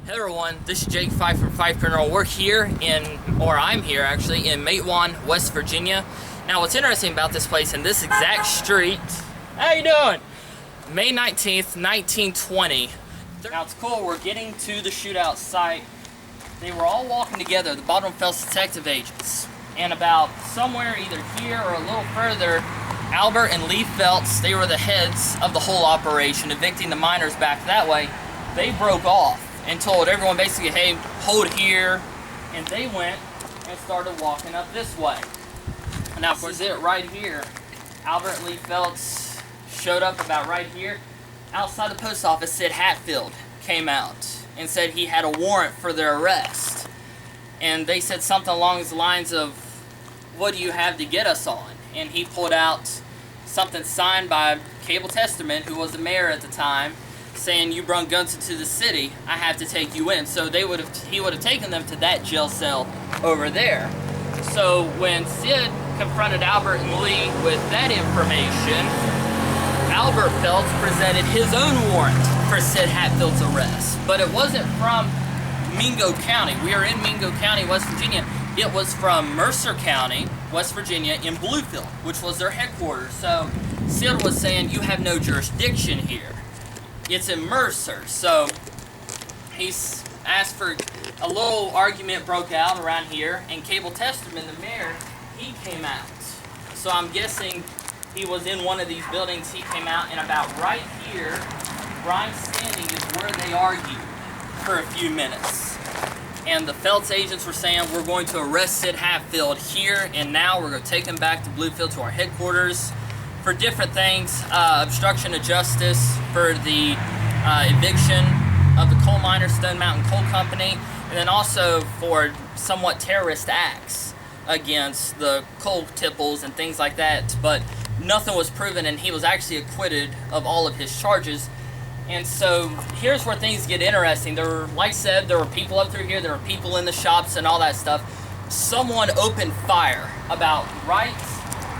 Hey everyone, this is Jake Fife from Fife Paranormal. We're here I'm here actually, in Matewan, West Virginia. Now what's interesting about this place, in this exact street, how you doing? May 19th, 1920. Now it's cool, we're getting to the shootout site. They were all walking together, the Baldwin Felts detective agents. And about somewhere either here or a little further, Albert and Lee Felts, they were the heads of the whole operation, evicting the miners back that way. They broke off and told everyone basically, hey, hold here, and they went and started walking up this way. Now, of course, it right here, Albert and Lee Felts showed up about right here. Outside the post office, Sid Hatfield came out and said he had a warrant for their arrest. And they said something along the lines of, what do you have to get us on? And he pulled out something signed by Cable Testerman, who was the mayor at the time, saying, you brung guns into the city, I have to take you in. So he would have taken them to that jail cell over there. So when Sid confronted Albert and Lee with that information, Albert Felts presented his own warrant for Sid Hatfield's arrest. But it wasn't from Mingo County. We are in Mingo County, West Virginia. It was from Mercer County, West Virginia, in Bluefield, which was their headquarters. So Sid was saying, you have no jurisdiction here. It's in Mercer. So he's asked for a little argument broke out around here, and Cable Testerman, the mayor, he came out. So I'm guessing he was in one of these buildings. He came out, and about right here, where I'm standing, is where they argued for a few minutes. And the Felts agents were saying, we're going to arrest Sid Hatfield here and now. We're going to take him back to Bluefield, to our headquarters, for different things, obstruction of justice for the eviction of the coal miners, Stone Mountain Coal Company, and then also for somewhat terrorist acts against the coal tipples and things like that. But nothing was proven, and he was actually acquitted of all of his charges. And so here's where things get interesting. There were, like I said, there were people up through here, there were people in the shops and all that stuff. Someone opened fire about right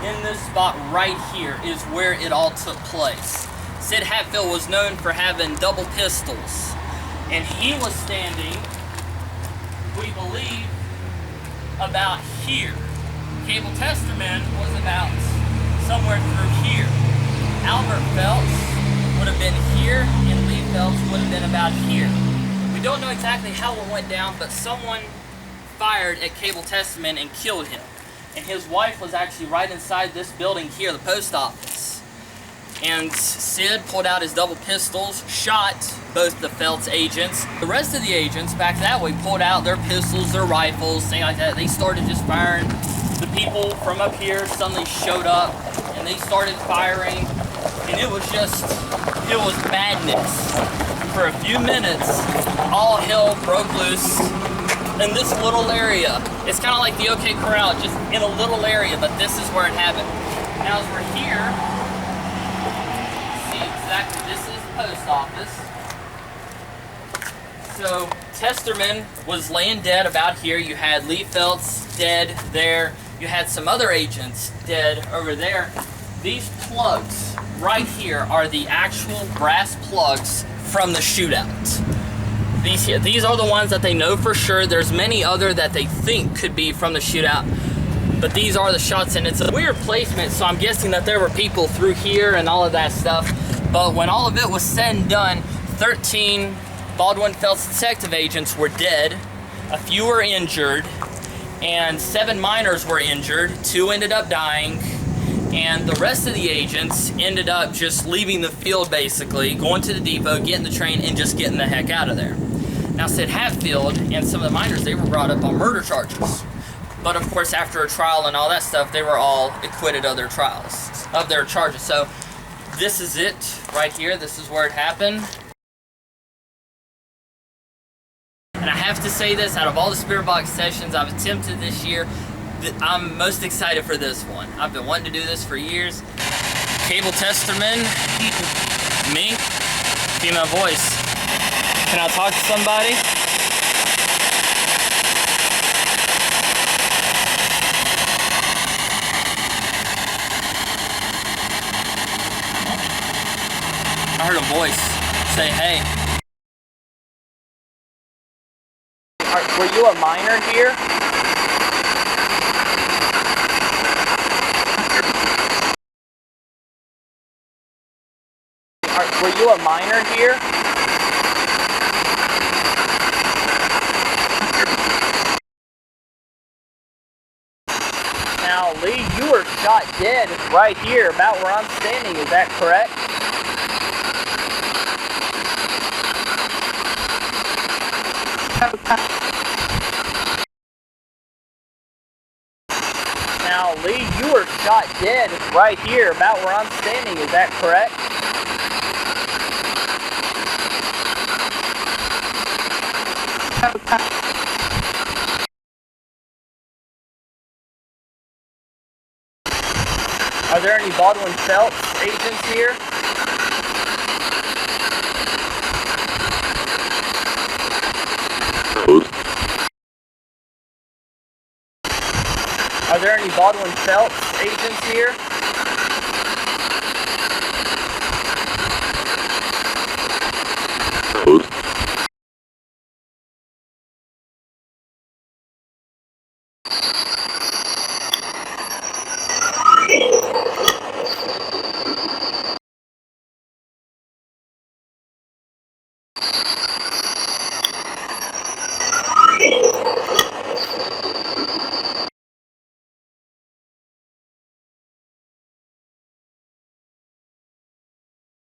in this spot right here is where it all took place. Sid Hatfield was known for having double pistols, and he was standing, we believe, about here. Cable Testerman was about somewhere through here. Albert Felts would have been here, and Lee Felts would have been about here. We don't know exactly how it went down, but someone fired at Cable Testerman and killed him. And his wife was actually right inside this building here, the post office. And Sid pulled out his double pistols, shot both the Felts agents. The rest of the agents back that way pulled out their pistols, their rifles, things like that. They started just firing. The people from up here suddenly showed up, and they started firing. And it was madness. For a few minutes, all hell broke loose in this little area. It's kind of like the OK Corral, just in a little area, but this is where it happened. Now as we're here, see exactly, this is the post office. So Testerman was laying dead about here. You had Lee Felts dead there. You had some other agents dead over there. These plugs right here are the actual brass plugs from the shootout. These are the ones that they know for sure. There's many other that they think could be from the shootout, but these are the shots, and it's a weird placement, so I'm guessing that there were people through here and all of that stuff. But when all of it was said and done, 13 Baldwin Felts detective agents were dead, a few were injured, and 7 miners were injured. 2 ended up dying, and the rest of the agents ended up just leaving the field, basically, going to the depot, getting the train, and just getting the heck out of there. Now, Sid Hatfield and some of the miners, they were brought up on murder charges. But of course, after a trial and all that stuff, they were all acquitted of their charges. So this is it right here. This is where it happened. And I have to say this, out of all the Spirit Box sessions I've attempted this year, I'm most excited for this one. I've been wanting to do this for years. Cable Testerman, me, female voice. Can I talk to somebody? I heard a voice say, hey. Were you a minor here? Were you a minor here? Now, Lee, you were shot dead right here, about where I'm standing. Is that correct? Now, Lee, you were shot dead right here, about where I'm standing. Is that correct? Are there any Baldwin Phelps agents here? Are there any Baldwin Phelps agents here?